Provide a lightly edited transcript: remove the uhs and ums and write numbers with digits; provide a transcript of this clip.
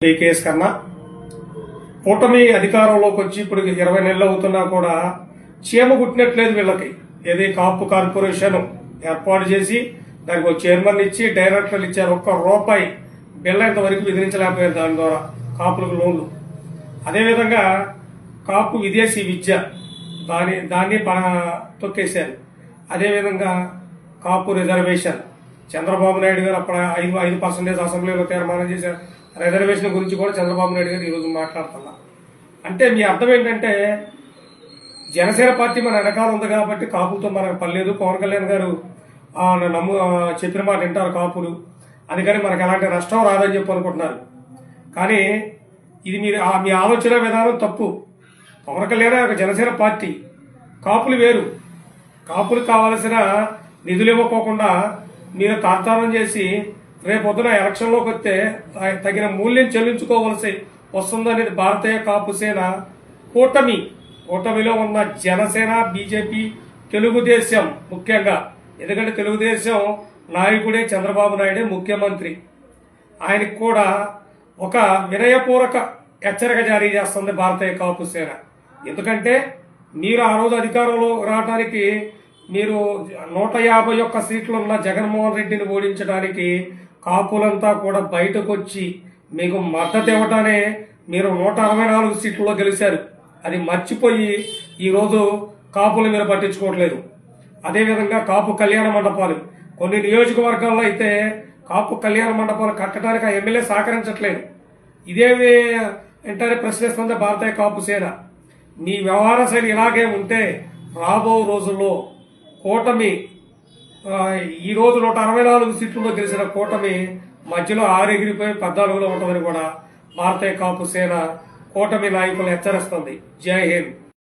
Case కన్నా కూటమి అధికారంలోకి వచ్చి ఇప్పుడు 20 నెలలు అవుతున్నా కూడా చీమ కుట్టినట్లేదు వీళ్ళకి. ఏది కాపు కార్పొరేషన్ ఏర్పాటు చేసి దానికి ఒక చైర్మన్ ఇచ్చి డైరెక్టర్లు ఇచ్చారు. ₹1 బిళ్ళ ఇంతవరకు విధించలేకపోయారు. దాని ద్వారా కాపులకు లోన్లు. అదేవిధంగా కాపు విదేశీ విద్య దాన్ని తొక్కేశారు. అదేవిధంగా కాపు రిజర్వేషన్ చంద్రబాబు నాయుడు గారు అప్పుడు 5% అసెంబ్లీలో తీర్మానం చేశారు. రిజర్వేషన్ గురించి కూడా చంద్రబాబు నాయుడు గారు ఈరోజు మాట్లాడుతున్నారు. అంటే మీ అర్థం ఏంటంటే జనసేన పార్టీ మన వెనకాల ఉంది కాబట్టి కాపులతో మనకు పర్లేదు. పవన్ కళ్యాణ్ గారు చెప్పిన మాట వింటారు కాపులు, అందుకని మనకు ఎలాంటి నష్టం రాదని చెప్పి అనుకుంటున్నారు. కానీ ఇది మీ ఆలోచన విధానం తప్పు. పవన్ కళ్యాణ్ ఒక జనసేన పార్టీ, కాపులు వేరు. కాపులకు కావలసిన నిధులు ఇవ్వకోకుండా మీరు తాత్సారం చేసి రేపొద్దున ఎలక్షన్లోకి వస్తే తగిన మూల్యం చెల్లించుకోవలసి వస్తుందనేది భారతీయ కాపు సేన కూటమిలో ఉన్న జనసేన, బీజేపీ, తెలుగుదేశం ముఖ్యంగా. ఎందుకంటే తెలుగుదేశం నాయకుడే చంద్రబాబు నాయుడే ముఖ్యమంత్రి. ఆయనకు కూడా ఒక వినయపూర్వక హెచ్చరిక జారీ చేస్తుంది భారతీయ కాపు సేన. ఎందుకంటే మీరు ఆ రోజు అధికారంలో రావడానికి మీరు 151 సీట్లు ఉన్న జగన్మోహన్ రెడ్డిని ఓడించడానికి కాపులంతా కూడా బయటకు వచ్చి మీకు మద్దతు ఇవ్వటానే మీరు 164 సీట్లలో గెలిచారు. అది మర్చిపోయి ఈరోజు కాపులు మీరు పట్టించుకోవట్లేదు. అదేవిధంగా కాపు కళ్యాణ మండపాలు కొన్ని నియోజకవర్గాల్లో అయితే కాపు కళ్యాణ మండపాలు కట్టడానికి ఆ ఎమ్మెల్యే సహకరించట్లేదు. ఇదేమి వెంటనే ప్రశ్నిస్తుంది భారతీయ కాపు సేన. నీ వ్యవహార శైలి ఇలాగే ఉంటే రాబో రోజుల్లో కూటమి ఈ రోజు 164 సీట్లలో గెలిచిన కూటమి మధ్యలో 6 ఎగిరిపోయి 14లో ఉంటుందని కూడా భారతీయ కాపు సేన కూటమి నాయకులు హెచ్చరిస్తుంది. జై హింద్.